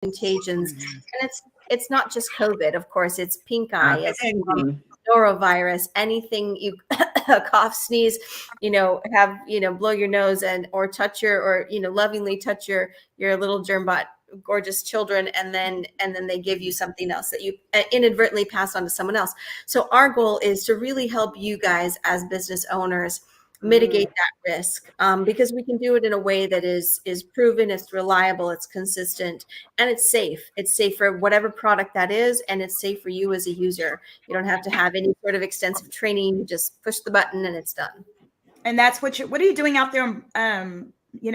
contagions, and it's not just COVID, of course. It's pink eye, it's norovirus, anything you cough, sneeze, have, blow your nose or touch or lovingly touch your little germbot gorgeous children, and then they give you something else that you inadvertently pass on to someone else. So our goal is to really help you guys as business owners mitigate that risk, because we can do it in a way that is proven, it's reliable, it's consistent, and it's safe. It's safe for whatever product that is, and it's safe for you as a user. You don't have to have any sort of extensive training. You just push the button and it's done. And that's what are you doing out there?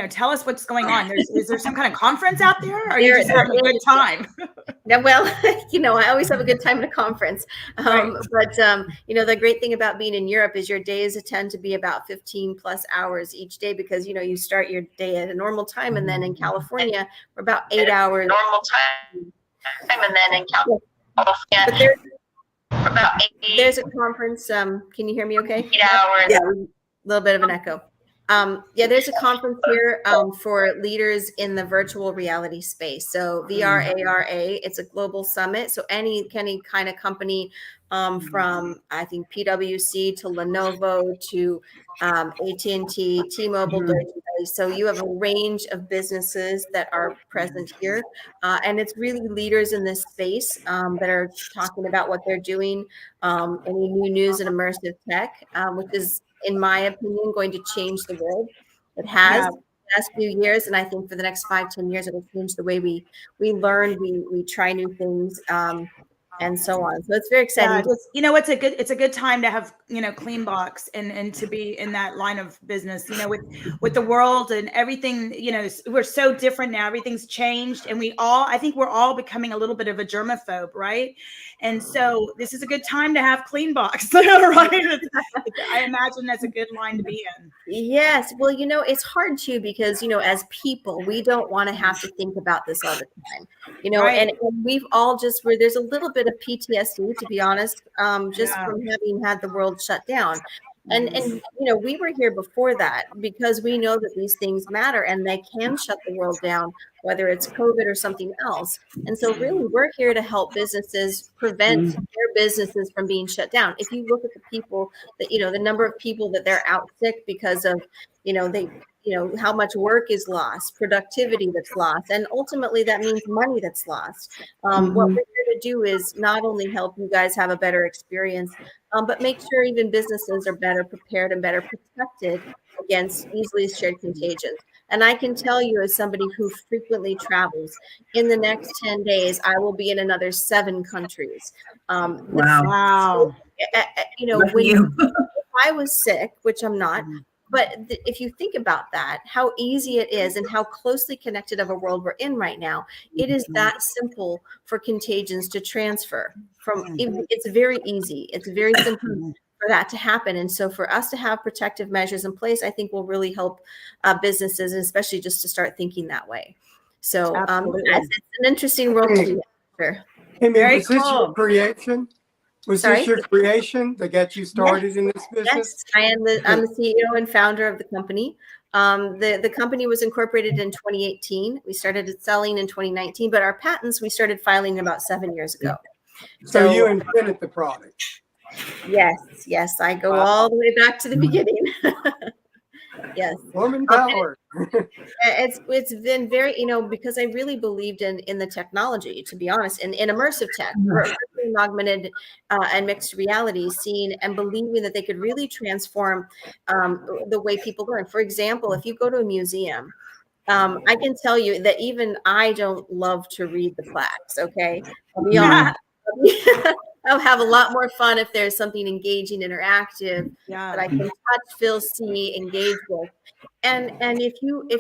Tell us what's going on. Is there some kind of conference out there, or are you just having a good time? Yeah, well, I always have a good time at a conference. Right. But, the great thing about being in Europe is your days tend to be about 15 plus hours each day, because, you start your day at a normal time. And then in California, we're about 8 hours. Normal time. And then in California, there's a conference. Can you hear me okay? 8 hours. Yeah, a little bit of an echo. There's a conference here for leaders in the virtual reality space. So VRARA, it's a global summit. So any kind of company from, I think, PwC to Lenovo to AT&T, T-Mobile, so you have a range of businesses that are present here. And it's really leaders in this space that are talking about what they're doing, any new news in immersive tech, which is, in my opinion, going to change the world. It has the last few years, and I think for the next 5-10 years, it will change the way we learn, we try new things, and so on. So it's very exciting. It's a good time to have, Cleanbox and to be in that line of business, with the world and everything, we're so different now. Everything's changed, and I think we're all becoming a little bit of a germaphobe, right? And so this is a good time to have Cleanbox, right? I imagine that's a good line to be in. Yes. Well, it's hard too, because, as people, we don't want to have to think about this all the time, right. and we've all there's a little bit of PTSD, to be honest, just from having had the world shut down. And we were here before that, because we know that these things matter and they can shut the world down, whether it's COVID or something else. And so really, we're here to help businesses prevent their businesses from being shut down. If you look at the people that, the number of people that they're out sick because of, how much work is lost, productivity that's lost, and ultimately that means money that's lost. What we're here to do is not only help you guys have a better experience, but make sure even businesses are better prepared and better protected against easily shared contagions. And I can tell you, as somebody who frequently travels, in the next 10 days, I will be in another 7 countries. Wow. If I was sick, which I'm not, but if you think about that, how easy it is and how closely connected of a world we're in right now, it is that simple for contagions to transfer it's very easy. It's very simple for that to happen. And so for us to have protective measures in place, I think will really help businesses, and especially just to start thinking that way. So it's an interesting world to be in. Sure. Hey, man, was this your creation? Was this your creation to get you started in this business? Yes, I'm the CEO and founder of the company. The company was incorporated in 2018. We started selling in 2019, but our patents we started filing about 7 years ago. So you invented the product. Yes, I go all the way back to the beginning. Yes. Woman power. It's been very, because I really believed in the technology, to be honest, in immersive tech, augmented and mixed reality, seeing and believing that they could really transform the way people learn. For example, if you go to a museum, I can tell you that even I don't love to read the plaques. Okay. I'll be honest. I'll have a lot more fun if there's something engaging, interactive that I can touch, feel, see, engage with. And if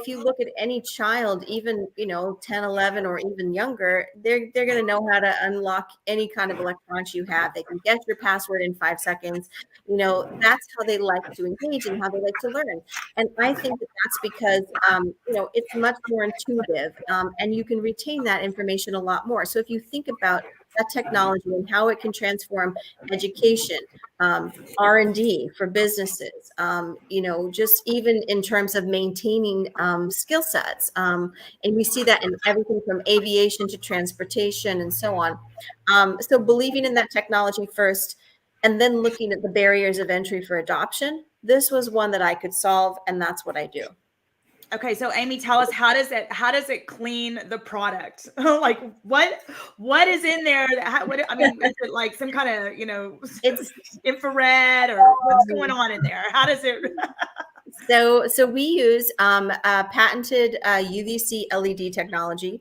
you look at any child, even 10, 11, or even younger, they're going to know how to unlock any kind of electronics you have. They can get your password in 5 seconds. That's how they like to engage and how they like to learn. And I think that's because it's much more intuitive, and you can retain that information a lot more. So if you think about that technology and how it can transform education, R&D for businesses, just even in terms of maintaining skill sets. And we see that in everything from aviation to transportation and so on. So believing in that technology first, and then looking at the barriers of entry for adoption, this was one that I could solve, and that's what I do. Okay, so Amy, tell us, how does it clean the product? Like what is in there? I mean, is it like some kind of It's infrared, or what's going on in there? How does it? So we use patented UVC LED technology.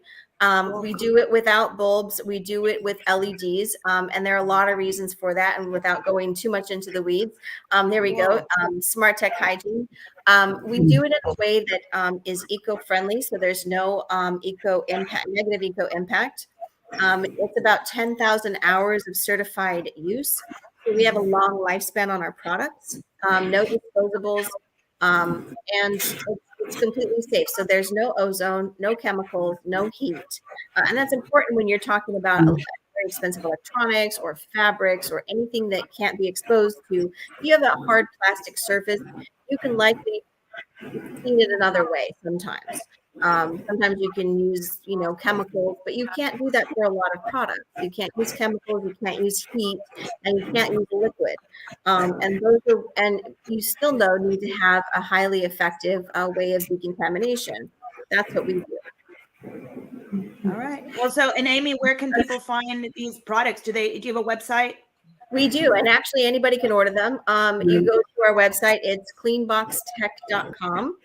We do it without bulbs. We do it with LEDs, and there are a lot of reasons for that. And without going too much into the weeds, there we go. Smart tech hygiene. We do it in a way that is eco-friendly, so there's no negative eco impact. It's about 10,000 hours of certified use. So we have a long lifespan on our products. No disposables. And it's completely safe. So there's no ozone, no chemicals, no heat. And that's important when you're talking about very expensive electronics or fabrics or anything that can't be exposed to. If you have a hard plastic surface, you can likely clean it another way sometimes. Sometimes you can use, chemicals, but you can't do that for a lot of products. You can't use chemicals, you can't use heat, and you can't use liquid. And you still though need to have a highly effective way of decontamination. That's what we do. All right. Well, and Amy, where can people find these products? Do you have a website? We do, and actually anybody can order them. You go to our website, it's cleanboxtech.com.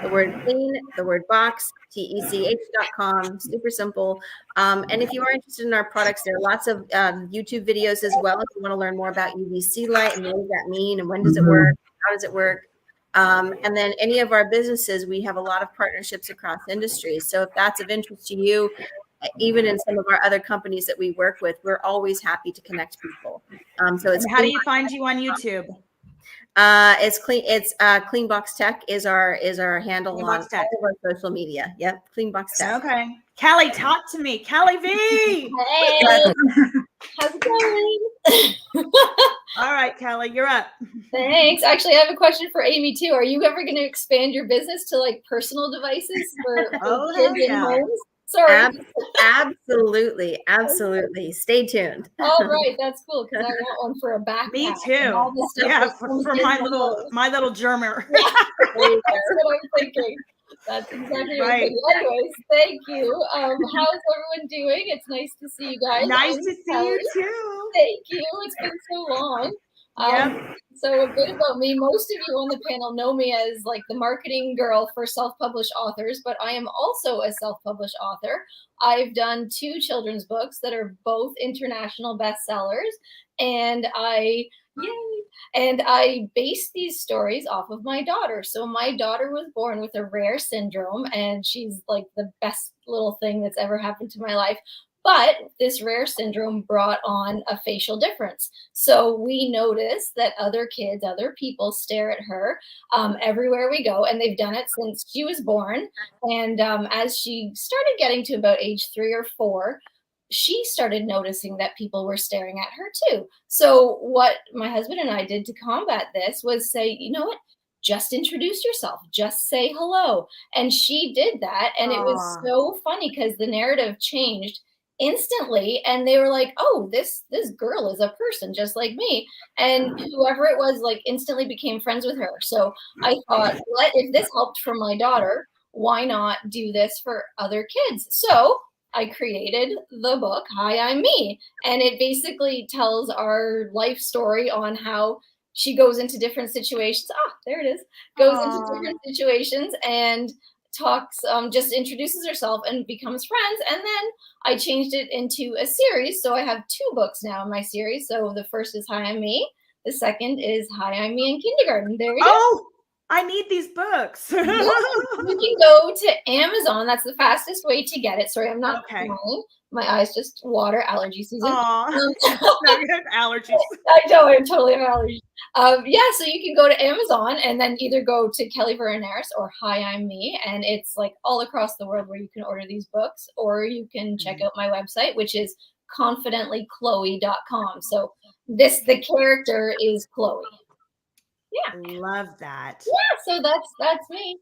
The word clean, the word box, tech.com, super simple. And if you are interested in our products, there are lots of YouTube videos as well. If you want to learn more about UVC light and what does that mean and when does it work, how does it work? And then any of our businesses, we have a lot of partnerships across industries. So if that's of interest to you, even in some of our other companies that we work with, we're always happy to connect people. So it's how do you find you on YouTube? It's Cleanbox Tech is our handle Cleanbox on Tech. all of our social media. Yep, Cleanbox Tech. Okay. Callie, talk to me. Callie V. Hey, how's it going? All right, Callie, you're up. Thanks. Actually, I have a question for Amy too. Are you ever going to expand your business to like personal devices for kids in homes? Sorry. Absolutely. Stay tuned. All right, that's cool because I want one for a backpack. Me too. Yeah, for my little germer. Yeah, that's what I'm thinking. That's exactly what I'm thinking. Anyways, thank you. How's everyone doing? It's nice to see you guys. Nice to see you too. Thank you. It's been so long. So a bit about me. Most of you on the panel know me as like the marketing girl for self-published authors, but I am also a self-published author. I've done 2 children's books that are both international bestsellers, and I base these stories off of my daughter. So my daughter was born with a rare syndrome, and she's like the best little thing that's ever happened to my life. But this rare syndrome brought on a facial difference. So we notice that other kids, other people stare at her everywhere we go. And they've done it since she was born. And as she started getting to about age 3 or 4, she started noticing that people were staring at her too. So what my husband and I did to combat this was say, you know what? Just introduce yourself, just say hello. And she did that. And it was so funny because the narrative changed instantly, and they were like, oh, this girl is a person just like me, and whoever it was like instantly became friends with her. So I thought, if this helped for my daughter, why not do this for other kids? So I created the book Hi, I'm Me, and it basically tells our life story on how she goes into different situations. There it is. Goes into different situations and talks, just introduces herself and becomes friends. And then I changed it into a series. So I have 2 books now in my series. So the first is Hi, I'm Me. The second is Hi, I'm Me in Kindergarten. There we go. Oh, I need these books. You can go to Amazon. That's the fastest way to get it. Sorry, I'm not crying. My eyes just water. Allergy season. Now you have allergies. I know, I totally have allergies. So you can go to Amazon and then either go to Kelly Vurinaris or Hi, I'm Me, and it's like all across the world where you can order these books, or you can check out my website, which is confidentlychloe.com. So the character is Chloe. Yeah. Love that. Yeah, so that's me.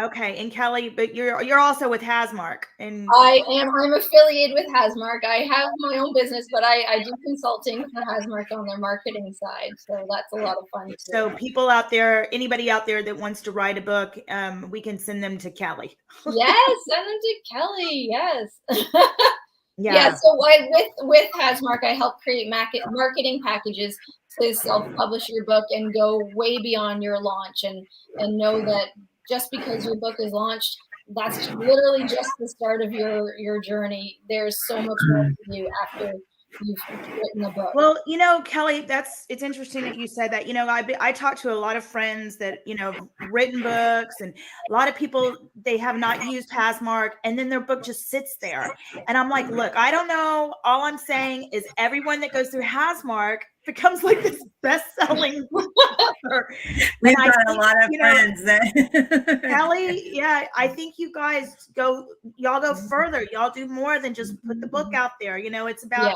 Okay, and Kelly, but you're also with Hasmark, and I'm affiliated with Hasmark. I have my own business, but I do consulting for Hasmark on their marketing side. So that's a lot of fun too. So people out there, anybody out there that wants to write a book, we can send them to Kelly. Yes, send them to Kelly. Yes. Yeah. So with Hasmark, I help create marketing packages to self-publish your book and go way beyond your launch, and know that just because your book is launched, that's literally just the start of your journey. There's so much more to do after you've written the book. Well, Kelly, it's interesting that you said that. I talk to a lot of friends that, have written books, and a lot of people, they have not used Hasmark, and then their book just sits there. And I'm like, look, I don't know. All I'm saying is everyone that goes through Hasmark becomes like this best-selling author. We've got a lot of friends that Kelly, yeah, I think you guys y'all go further. Y'all do more than just put the book out there. It's about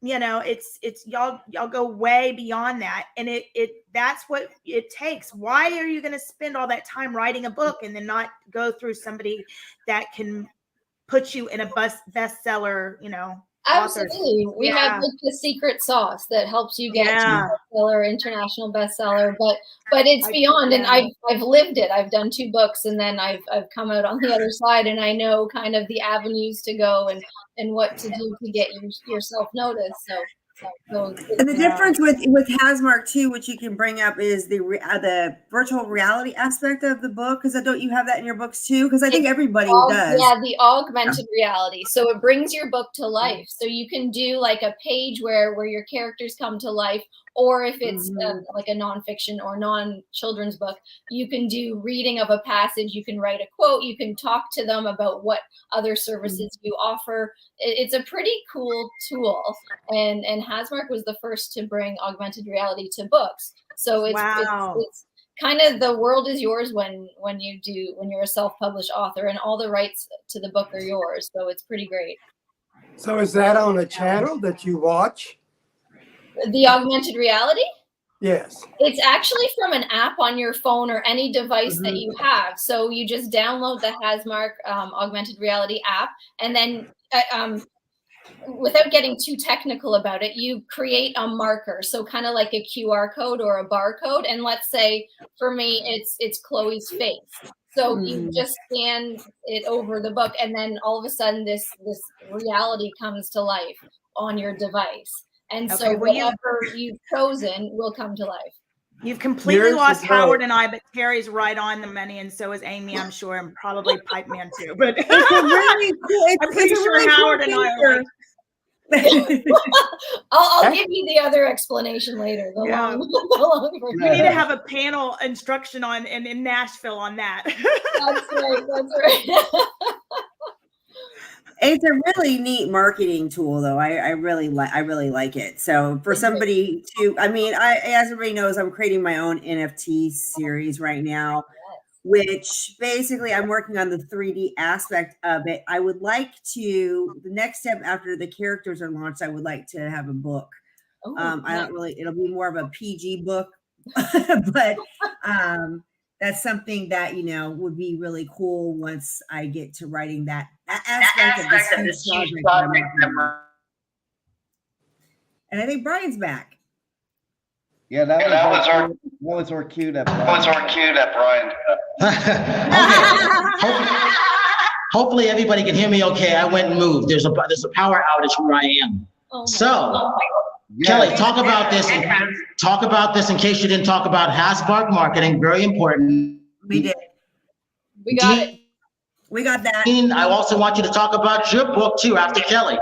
it's y'all go way beyond that, and that's what it takes. Why are you going to spend all that time writing a book and then not go through somebody that can put you in a bestseller, Absolutely. We have the secret sauce that helps you get to bestseller, international bestseller, but it's beyond. And I've lived it. I've done 2 books, and then I've come out on the other side, and I know kind of the avenues to go and what to do to get yourself noticed. And the difference with Hasmark too, which you can bring up, is the virtual reality aspect of the book. Because don't you have that in your books too? Because I think everybody does. Yeah, the augmented reality. So it brings your book to life. So you can do like a page where your characters come to life, or if it's like a nonfiction or non-children's book, you can do reading of a passage. You can write a quote. You can talk to them about what other services you offer. It's a pretty cool tool, and Hasmark was the first to bring augmented reality to books. So it's kind of, the world is yours when you're a self-published author, and all the rights to the book are yours. So it's pretty great. So is that on a channel that you watch? The augmented reality? Yes. It's actually from an app on your phone or any device that you have. So you just download the Hasmark augmented reality app, and then without getting too technical about it, you create a marker. So kind of like a QR code or a barcode. And let's say for me, it's Chloe's face. So you just scan it over the book, and then all of a sudden this reality comes to life on your device. And so whatever you've chosen will come to life. You've completely lost Howard and I, but Terry's right on the money, and so is Amy, I'm sure, and probably Pipeman too. But it's really cool. I'm pretty sure Howard and I are like, I'll give you the other explanation later. We need to have a panel instruction on in Nashville on that. That's right. It's a really neat marketing tool, though. I really like it. So for somebody to, as everybody knows, I'm creating my own NFT series right now, which basically I'm working on the 3D aspect of it. I would like to, the next step after the characters are launched, I would like to have a book. It'll be more of a PG book, but that's something that, would be really cool once I get to writing that aspect of this huge project. And I think Brian's back. Yeah, that was our cue that Brian. Hopefully everybody can hear me okay. I went and moved. There's a power outage where I am. Kelly, talk about this in case you didn't talk about Hasmark marketing. Very important. We did. We got it. We got that. I also want you to talk about your book too after Kelly.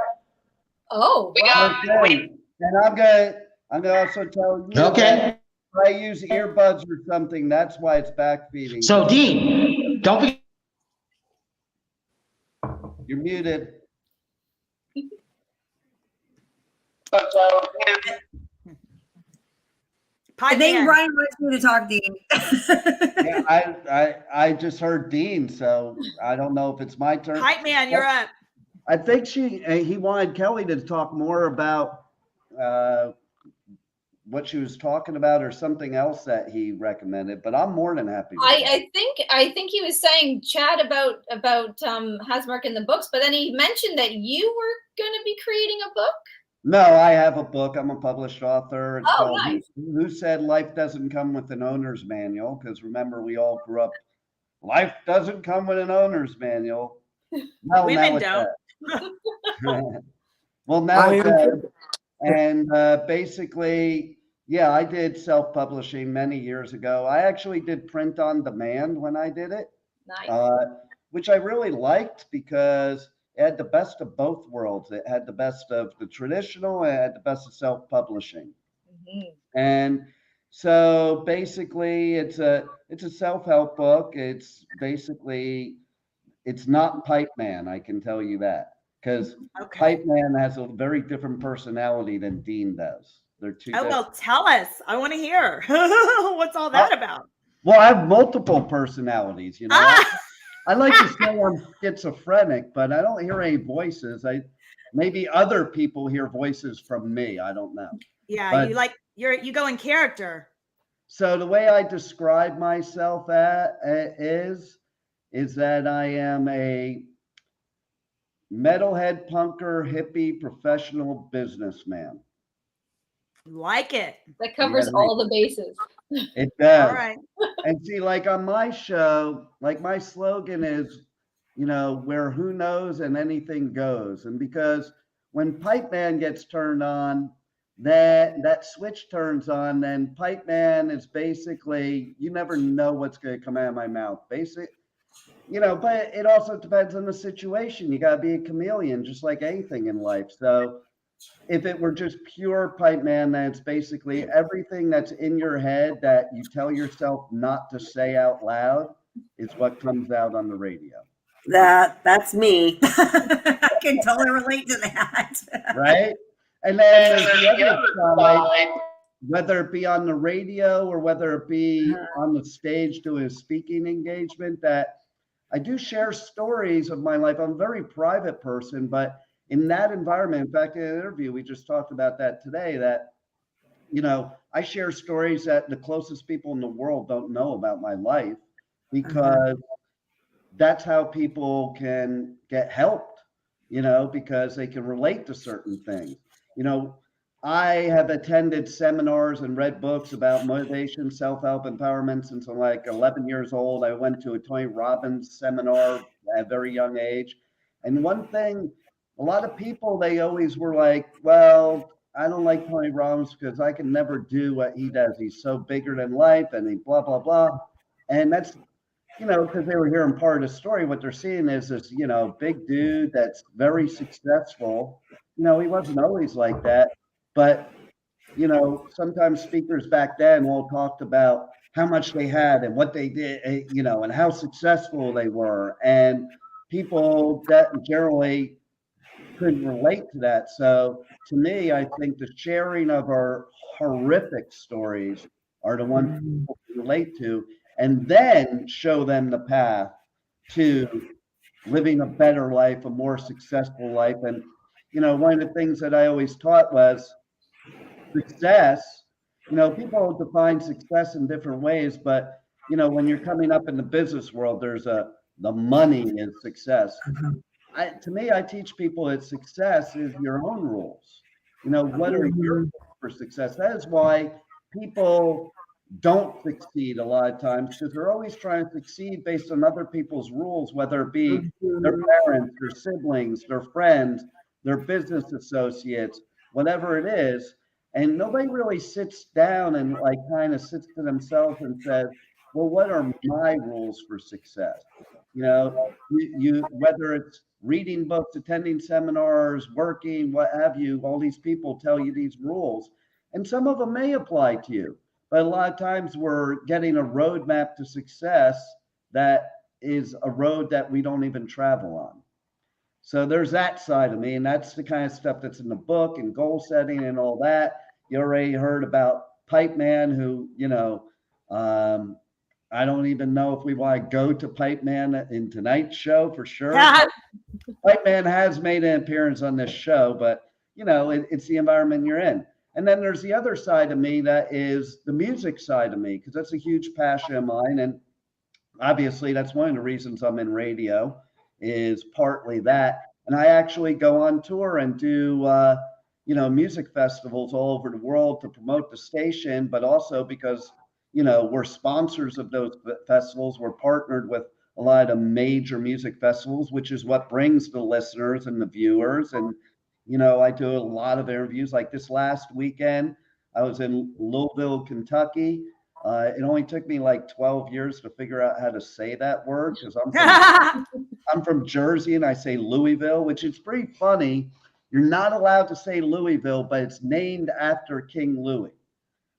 Oh, wow. Okay. And I'm gonna also tell you. Okay. I use earbuds or something. That's why it's backfeeding. So Dean, don't forget. You're muted. I think Brian wants me to talk, Dean. Yeah, I just heard Dean, so I don't know if it's my turn. Pipeman, you're up. I think he wanted Kelly to talk more about what she was talking about or something else that he recommended, but I'm more than happy. I think he was saying chat about Hasmark in the books, but then he mentioned that you were going to be creating a book. No, I have a book. I'm a published author. It's called nice. Who Said Life Doesn't Come with an Owner's Manual? Because remember, we all grew up, life doesn't come with an owner's manual. Well, Women now don't. Well, now it does. And basically, yeah, I did self-publishing many years ago. I actually did print on demand when I did it. Nice. Which I really liked because it had the best of both worlds. It had the best of the traditional, and it had the best of self-publishing. And so basically it's a self-help book. It's basically, it's not Pipeman, I can tell you that. Because Pipeman has a very different personality than Dean does. They're two different. Well, tell us. I want to hear. What's all that about? Well, I have multiple personalities, you know. I like to say I'm schizophrenic, but I don't hear any voices. Maybe other people hear voices from me. I don't know. Yeah, but, you go in character. So the way I describe myself is that I am a metalhead, punker, hippie, professional businessman. Like it. That covers all the bases. It does. All right. And see, like on my show, like my slogan is, you know, where who knows and anything goes. And because when Pipeman gets turned on, that switch turns on, then Pipeman is basically, you never know what's going to come out of my mouth. You know, but it also depends on the situation. You got to be a chameleon, just like anything in life. So if it were just pure Pipeman, then it's basically everything that's in your head that you tell yourself not to say out loud is what comes out on the radio. That's me. I can totally relate to that. Right? And then there's the other side, whether it be on the radio or whether it be on the stage doing a speaking engagement, that I do share stories of my life. I'm a very private person, but in that environment, in fact, in an interview, we just talked about that today, that, you know, I share stories that the closest people in the world don't know about my life, because that's how people can get helped, you know, because they can relate to certain things. You know, I have attended seminars and read books about motivation, self-help, empowerment since I'm like 11 years old. I went to a Tony Robbins seminar at a very young age. And one thing, a lot of people, they always were like, well, I don't like Tony Robbins because I can never do what he does. He's so bigger than life and he blah, blah, blah. And that's, you know, because they were hearing part of the story. What they're seeing is this, you know, big dude that's very successful. You know, he wasn't always like that. But, you know, sometimes speakers back then all talked about how much they had and what they did, you know, and how successful they were. And people that generally couldn't relate to that. So to me, I think the sharing of our horrific stories are the ones people can relate to, and then show them the path to living a better life, a more successful life. And, you know, one of the things that I always taught was success. You know, people define success in different ways, but, you know, when you're coming up in the business world, there's the money is success. To me, I teach people that success is your own rules. You know, what are your rules for success? That is why people don't succeed a lot of times, because they're always trying to succeed based on other people's rules, whether it be their parents, their siblings, their friends, their business associates, whatever it is. And nobody really sits down and like kind of sits to themselves and says, well, what are my rules for success? You know, you whether it's reading books, attending seminars, working, what have you, all these people tell you these rules, and some of them may apply to you. But a lot of times we're getting a roadmap to success that is a road that we don't even travel on. So there's that side of me, and that's the kind of stuff that's in the book and goal setting and all that. You already heard about Pipeman, who, you know, I don't even know if we want to go to Pipeman in tonight's show for sure. Pipeman has made an appearance on this show, but you know, it's the environment you're in. And then there's the other side of me that is the music side of me, because that's a huge passion of mine. And obviously that's one of the reasons I'm in radio, is partly that. And I actually go on tour and do, you know, music festivals all over the world to promote the station, but also because, you know, we're sponsors of those festivals. We're partnered with a lot of major music festivals, which is what brings the listeners and the viewers. And, you know, I do a lot of interviews. Like this last weekend, I was in Louisville, Kentucky. It only took me like 12 years to figure out how to say that word, because I'm from Jersey and I say Louisville, which is pretty funny. You're not allowed to say Louisville, but it's named after King Louis.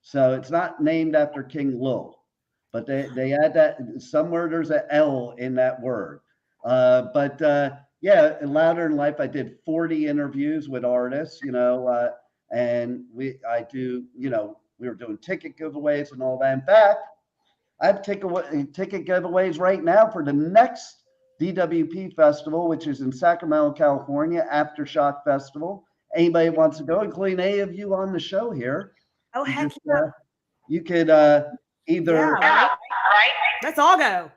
So it's not named after King Louis, but they add that somewhere. There's an L in that word. Yeah, in Louder in Life, I did 40 interviews with artists, you know, and I do, you know, we were doing ticket giveaways and all that. In fact, I have ticket giveaways right now for the next DWP festival, which is in Sacramento, California, Aftershock Festival. Anybody wants to go, including any of you on the show here. Oh, heck yeah. You could either. Yeah, right. Let's all go.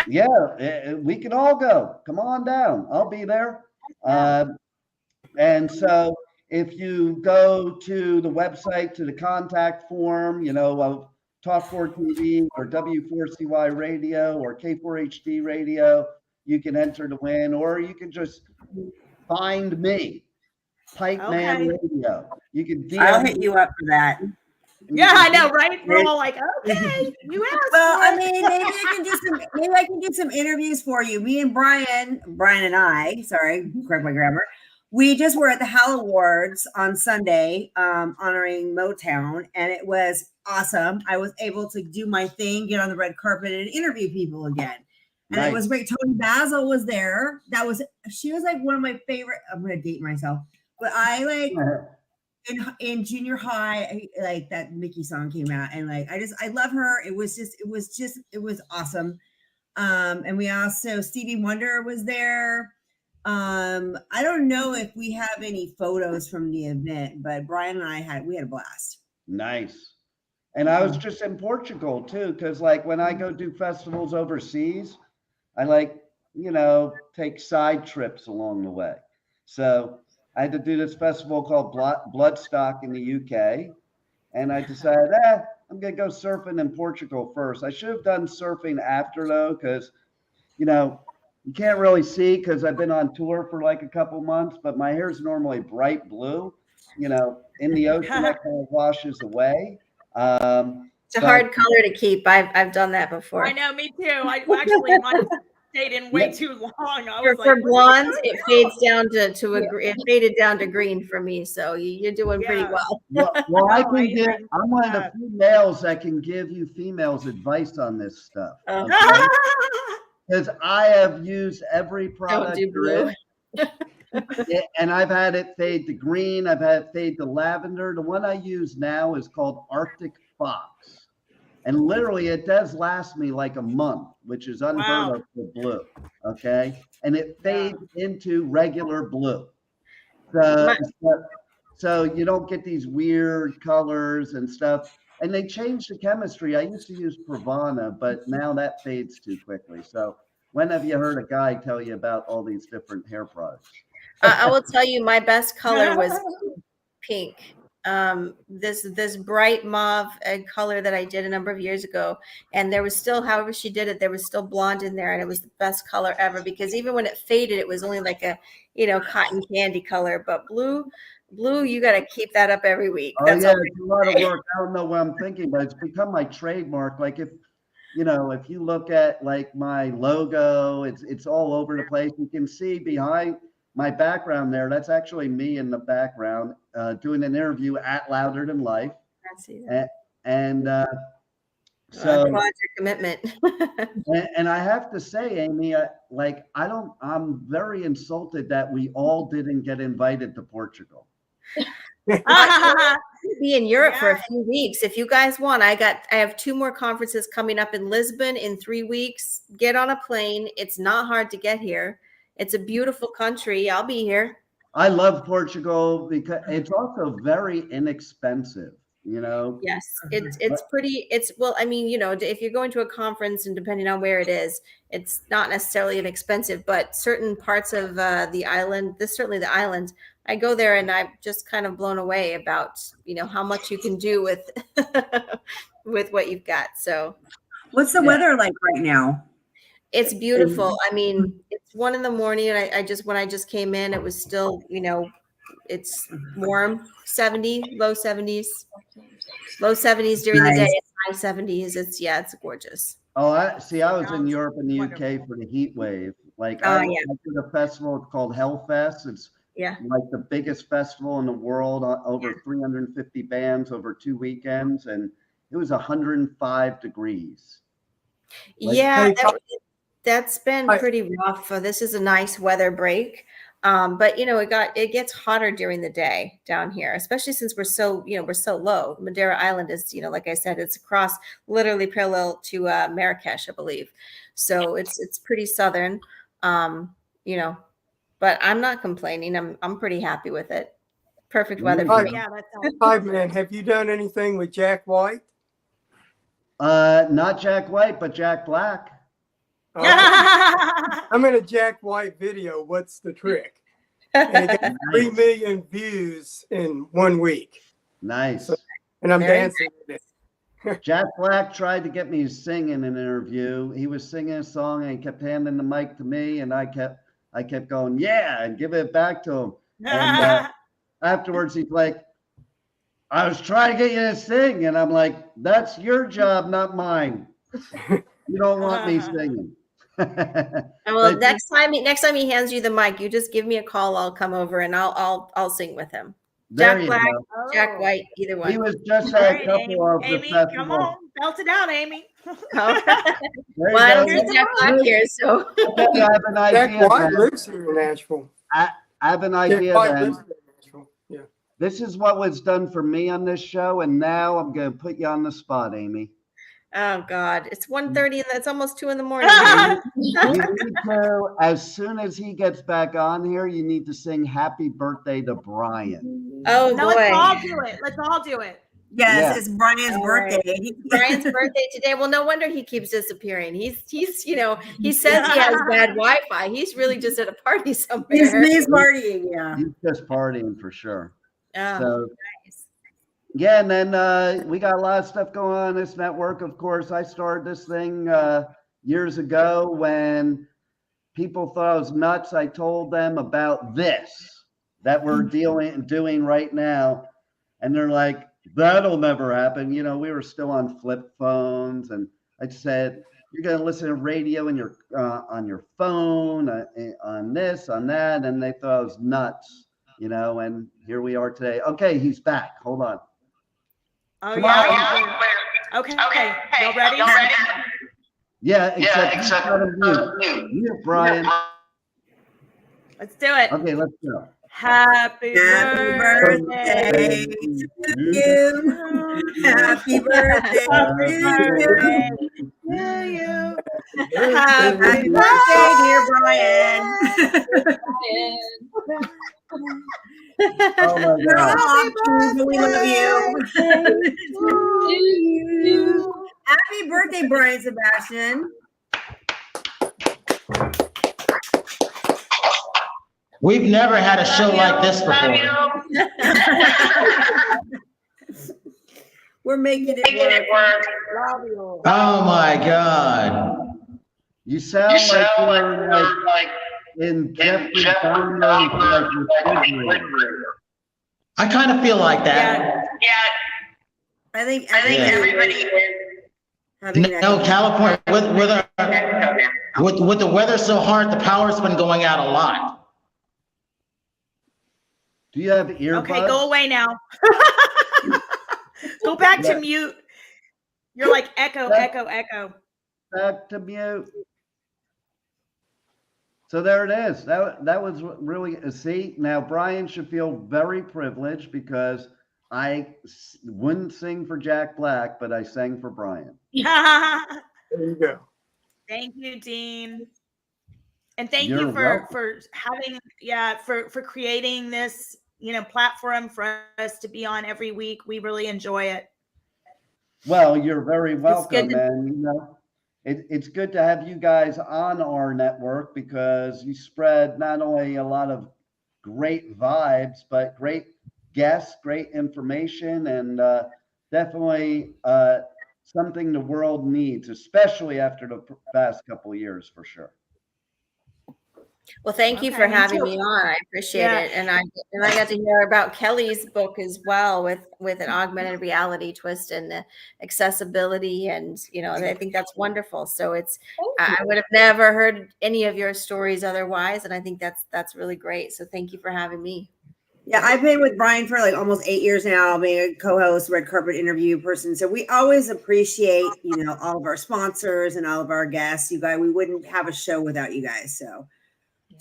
Yeah, we can all go. Come on down. I'll be there. And so if you go to the website, to the contact form, you know, of Talk 4 TV or W4CY Radio or K4HD Radio, you can enter to win, or you can just find me, Pipeman Radio. You can DM I'll hit you up for that. Yeah, I know, right? We're all like, okay, you asked. Well, I mean, maybe I can do some interviews for you. Me and Brian and I, sorry, correct my grammar. We just were at the Hal Awards on Sunday, honoring Motown, and it was awesome. I was able to do my thing, get on the red carpet, and interview people again. And It was great. Tony Basil was there. She was like one of my favorite. I'm gonna date myself, but I like in junior high, like that Mickey song came out, and like I love her. It was awesome. And we also Stevie Wonder was there. I don't know if we have any photos from the event, but Brian and I had a blast. Nice. And I was just in Portugal too, because like when I go do festivals overseas, I like, you know, take side trips along the way. So I had to do this festival called Bloodstock in the UK. And I decided, I'm going to go surfing in Portugal first. I should have done surfing after though, because, you know, you can't really see because I've been on tour for like a couple months, but my hair is normally bright blue. You know, in the ocean, that kind of washes away. It's a hard color to keep. I've done that before. I know, me too. I actually mine stayed in way too long. For blondes, it fades down it faded down to green for me. So you're doing pretty well. Well, I'm one of the few males that can give you females advice on this stuff. Okay? Because I have used every product. Don't do blue. And I've had it fade to green. I've had it fade to lavender. The one I use now is called Arctic Fox. And literally it does last me like a month, which is unheard of for blue. Okay. And it fades into regular blue. So you don't get these weird colors and stuff. And they changed the chemistry. I used to use Pravana, but now that fades too quickly. So when have you heard a guy tell you about all these different hair products? I will tell you, my best color was pink. This bright mauve color that I did a number of years ago, and there was still, however she did it, there was still blonde in there, and it was the best color ever, because even when it faded, it was only like a, you know, cotton candy color. But blue, you got to keep that up every week. That's it's a lot of work. I don't know what I'm thinking, but it's become my trademark. Like if you look at like my logo, it's all over the place. You can see behind my background there. That's actually me in the background doing an interview at Louder Than Life. I see that. So your commitment. and I have to say, Amy, I'm very insulted that we all didn't get invited to Portugal. Be in Europe for a few weeks. If you guys want, I have 2 more conferences coming up in Lisbon in 3 weeks. Get on a plane. It's not hard to get here. It's a beautiful country. I'll be here. I love Portugal because it's also very inexpensive, you know? Yes, it's pretty, well, I mean, you know, if you're going to a conference and depending on where it is, it's not necessarily inexpensive, but certain parts of the island, certainly the island, I go there and I'm just kind of blown away about, you know, how much you can do with with what you've got. So what's the weather like right now? it's beautiful. I mean, it's 1 a.m. and when I just came in, it was still, you know, it's warm, 70, low 70s during the day, high 70s. It's gorgeous. Oh, I was in Europe and the UK for the heat wave. Like I went to a festival called Hellfest. It's like the biggest festival in the world, over 350 bands over 2 weekends, and it was 105 degrees. Like, that's been pretty rough. This is a nice weather break. But you know, it gets hotter during the day down here, especially since we're so low. Madeira Island is, you know, like I said, it's across literally parallel to Marrakesh, I believe. So it's pretty southern, you know, but I'm not complaining. I'm pretty happy with it. Perfect weather for me. Yeah, Pipeman, have you done anything with Jack White? Not Jack White, but Jack Black. I'm in a Jack White video. What's the trick? And it got 3 million views in 1 week. Nice. So, and I'm dancing with it. Jack Black tried to get me to sing in an interview. He was singing a song and he kept handing the mic to me, and I kept going, yeah, and giving it back to him. And afterwards, he's like, I was trying to get you to sing. And I'm like, that's your job, not mine. You don't want me singing. Well, next time he hands you the mic, you just give me a call. I'll come over and I'll sing with him. Jack Black, Jack White, either one. He was just at a couple of the festivals. Come on, belt it out, Amy. Well, I don't see Jack Black here, so. I have an idea. Jack White lives here in Nashville. I have an idea then. Yeah. This is what was done for me on this show, and now I'm going to put you on the spot, Amy. Oh God, it's 1:30 and it's almost 2 a.m. You need to, as soon as he gets back on here, you need to sing "Happy Birthday" to Brian. Oh no, boy, let's all do it. Yes, it's Brian's birthday. Brian's birthday today. Well, no wonder he keeps disappearing. He's you know, he says he has bad Wi-Fi. He's really just at a party somewhere. He's partying, yeah. He's just partying for sure. Oh, so, nice. Yeah, and then we got a lot of stuff going on this network. Of course, I started this thing years ago when people thought I was nuts. I told them about this that we're doing right now, and they're like, that'll never happen. You know, we were still on flip phones, and I said, you're going to listen to radio in your on your phone, on this, on that, and they thought I was nuts, you know, and here we are today. Okay, he's back. Hold on. Oh, yeah. Okay. Y'all ready? Yeah, except mute, Brian. Let's do it. Okay, let's go. Happy birthday to you. Happy birthday to you. Happy birthday, dear Brian. Oh my God. We love you. Happy birthday, Brian Sebastian. We've never had a show like this before. We're making it work. Oh my God. You sound like you're like in Jeffrey Dahmer's I kind of feel like that. Yeah. I think everybody is. No, California, with the weather so hard, the power's been going out a lot. Do you have earbuds? Okay, go away now. Go back to mute. You're like echo. Back to mute. So there it is. That was really, see, now Brian should feel very privileged because I wouldn't sing for Jack Black, but I sang for Brian. There you go. Thank you, Dean. And thank You're you for welcome. having, for creating this, platform for us to be on every week. We really enjoy it. Well, you're very welcome. good to- And, it's good to have you guys on our network because you spread not only a lot of great vibes, but great guests, great information, and definitely something the world needs, especially after the past couple of years, for sure. Well, thank you for having me on. I appreciate it. And I got to hear about Kelly's book as well with an augmented reality twist and the accessibility. And, I think that's wonderful. So I would have never heard any of your stories otherwise. And I think that's really great. So thank you for having me. Yeah, I've been with Brian for like almost 8 years now, being a co-host, red carpet interview person. So we always appreciate, all of our sponsors and all of our guests. You guys, we wouldn't have a show without you guys. So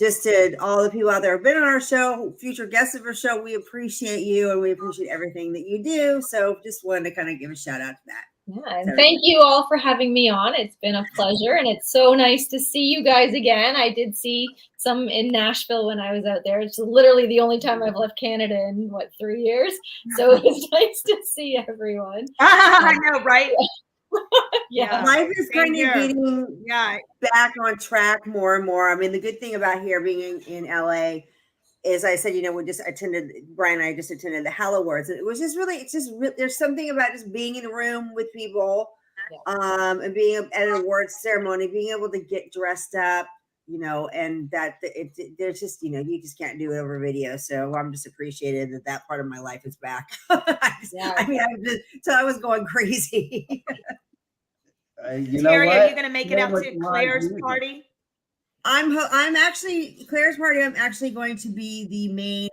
just to all the people out there who've been on our show, future guests of our show, we appreciate you and we appreciate everything that you do. So just wanted to kind of give a shout out to that. Yeah, and thank you all for having me on. It's been a pleasure, and it's so nice to see you guys again. I did see some in Nashville when I was out there. It's literally the only time I've left Canada in 3 years. So it's nice to see everyone. I know, right? Yeah. Life is kind of getting back on track more and more. I mean, the good thing about here being in LA is I said, Brian and I just attended the Hell Awards. And it was just really, there's something about just being in a room with people and being at an awards ceremony, being able to get dressed up, and that there's just, you just can't do it over video. So I'm just appreciated that part of my life is back. I was going crazy. Terry, are you going to make it out to Claire's party? I'm actually Claire's party. I'm actually going to be the main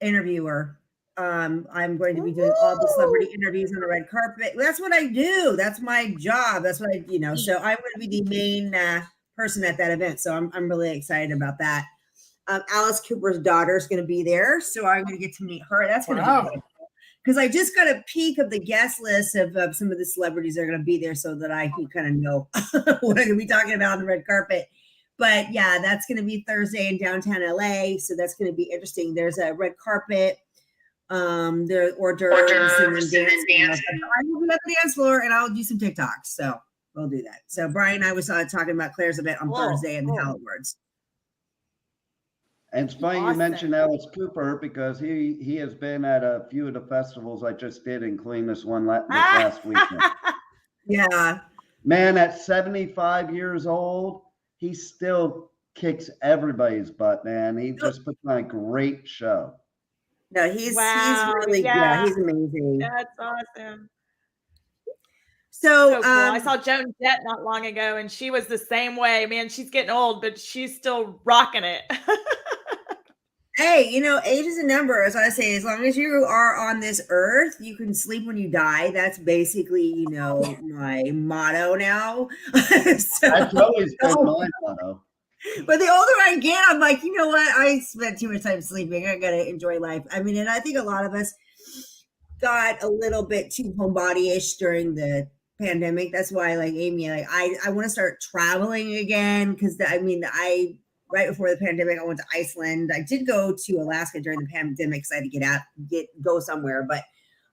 interviewer. I'm going to be doing all the celebrity interviews on the red carpet. That's what I do. That's my job. That's what I, so I'm going to be the main person at that event. So I'm really excited about that. Alice Cooper's daughter is going to be there, so I'm going to get to meet her. That's going to be good. Because I just got a peek of the guest list of some of the celebrities that are going to be there so that I can kind of know what I'm going to be talking about on the red carpet. But yeah, that's going to be Thursday in downtown LA. So that's going to be interesting. There's a red carpet. There are hors d'oeuvres and then dance. I will be at the dance floor and I'll do some TikToks. So we'll do that. So Brian and I was talking about Claire's event on Thursday in the Hell Awards. And it's funny you mentioned Alice Cooper because he has been at a few of the festivals I just did, including this one last weekend. Yeah. Man, at 75 years old, he still kicks everybody's butt, man. He just puts on a great show. No, he's really, he's amazing. That's awesome. So cool. I saw Joan Jett not long ago, and she was the same way. Man, she's getting old, but she's still rocking it. Hey, age is a number. As I say, as long as you are on this earth, you can sleep when you die. That's basically, my motto now. That's always been my motto. But the older I get, I'm like, you know what? I spent too much time sleeping. I got to enjoy life. I mean, and I think a lot of us got a little bit too homebody-ish during the pandemic. That's why, like Amy, I want to start traveling again because, right before the pandemic, I went to Iceland. I did go to Alaska during the pandemic because I had to go somewhere. But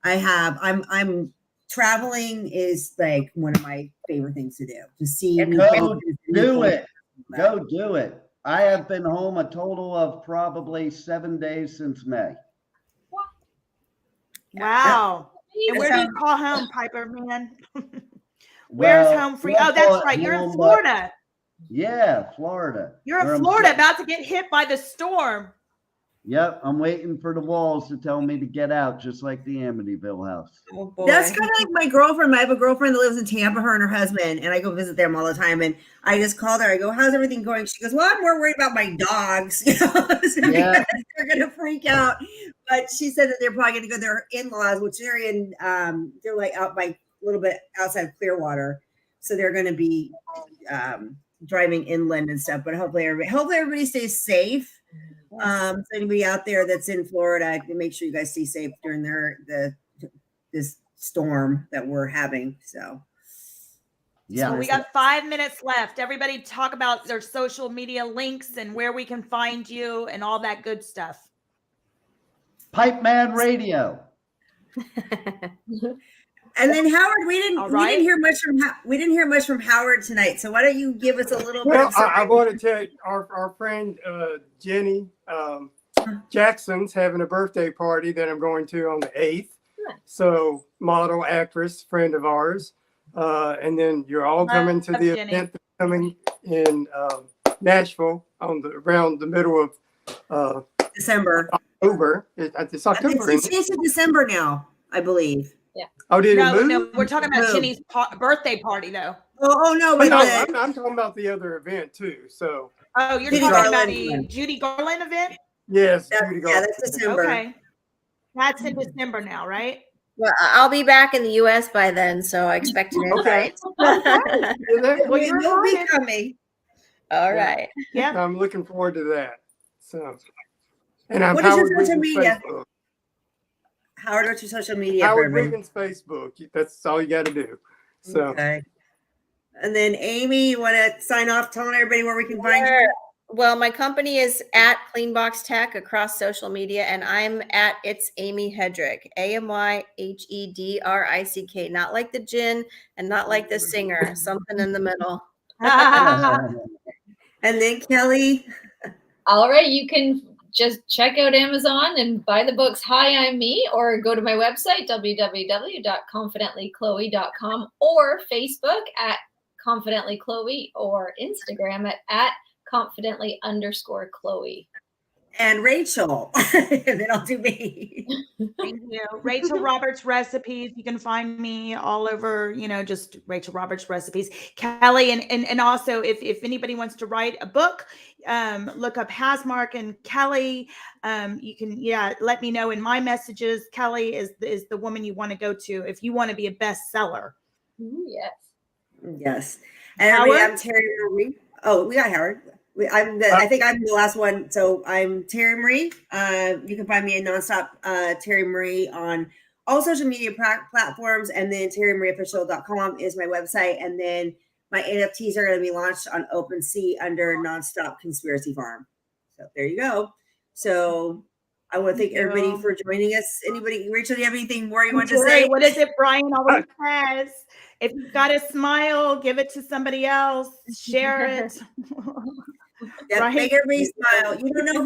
I'm traveling is like one of my favorite things to do. To see Go do it. Go do it. I have been home a total of probably 7 days since May. Wow. And where do you call home, Piper, man? Where's home for you? Oh, that's right. You're in Florida. Yeah, Florida. You're in Florida, about to get hit by the storm. Yep, I'm waiting for the walls to tell me to get out, just like the Amityville house. Oh, that's kind of like my girlfriend. I have a girlfriend that lives in Tampa, her and her husband, and I go visit them all the time. And I just called her. I go, "How's everything going?" She goes, "Well, I'm more worried about my dogs. So they're gonna freak out." But she said that they're probably gonna go to their in-laws, which they're in. They're like out by a little bit outside of Clearwater, so they're gonna be driving inland and stuff. But hopefully everybody stays safe. So anybody out there that's in Florida, make sure you guys stay safe during this storm that we're having. So Yeah. So we got 5 minutes left. Everybody talk about their social media links and where we can find you and all that good stuff. Pipeman Radio. And then Howard, we didn't hear much from Howard tonight. So why don't you give us a little bit? Well, I want to tell you, our friend Jenny Jackson's having a birthday party that I'm going to on the 8th. So model, actress, friend of ours. And then you're all coming to the event that's coming in Nashville around the middle of December. October. It's October. It's changed to December now, I believe. Yeah. Oh, did it move? No, we're talking about Jenny's birthday party, though. Oh no, But but no, I'm talking about the other event too. So. Oh, you're Judy talking about Garland. the Judy Garland event? Yes, Yeah, Judy Garland. that's December. Okay. That's in December now, right? Well, I'll be back in the U.S. by then, so I expect an invite. Well, You'll be coming. All right. Yeah. I'm looking forward to that. So, and I'm What is your Howard social Wiggins' media? Facebook. Howard, what's your social media? Howard for everyone? Wiggins' Facebook. That's all you got to do. So, Okay. And then Amy, you want to sign off telling everybody where we can find you? Sure. Well, my company is at Cleanbox Tech across social media, and I'm at It's Amy Hedrick, AMYHEDRICK, not like the gin and not like the singer, something in the middle. And then Kelly. All right, you can just check out Amazon and buy the books Hi, I'm Me, or go to my website, www.confidentlychloe.com, or Facebook at Confidently Chloe, or Instagram at confidently_Chloe. And Rachel. And then I'll do me. Thank you. Rachel Roberts Recipes. You can find me all over, just Rachel Roberts Recipes. Kelly, and also if anybody wants to write a book, look up Hasmark and Kelly. You can, let me know in my messages. Kelly is the woman you want to go to if you want to be a bestseller. Ooh, yes. Yes. And everybody, Howard? I'm Terry Marie. Oh, we got Howard. I think I'm the last one. So I'm Terry Marie. You can find me at Nonstop Terry Marie on all social media platforms. And then terrymarieofficial.com is my website. And then my NFTs are going to be launched on OpenSea under Nonstop Conspiracy Farm. So there you go. So I want to thank everybody for joining us. Anybody, Rachel, do you have anything more you want to say? What is it Brian always says? If you've got a smile, give it to somebody else. Share it. Yeah, Right? make everybody smile. You don't know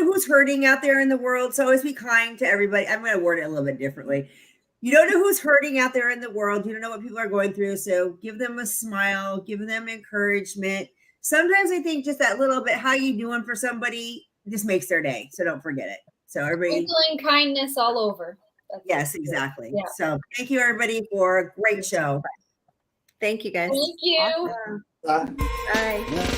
who's hurting out there in the world. So always be kind to everybody. I'm going to word it a little bit differently. You don't know who's hurting out there in the world. You don't know what people are going through. So give them a smile, give them encouragement. Sometimes I think just that little bit, how you doing for somebody, just makes their day. So don't forget it. So everybody. Sprinkling kindness all over. Yes, exactly. Yeah. So thank you everybody for a great show. Thank you guys. Thank you. Awesome. bye. Bye. Yeah.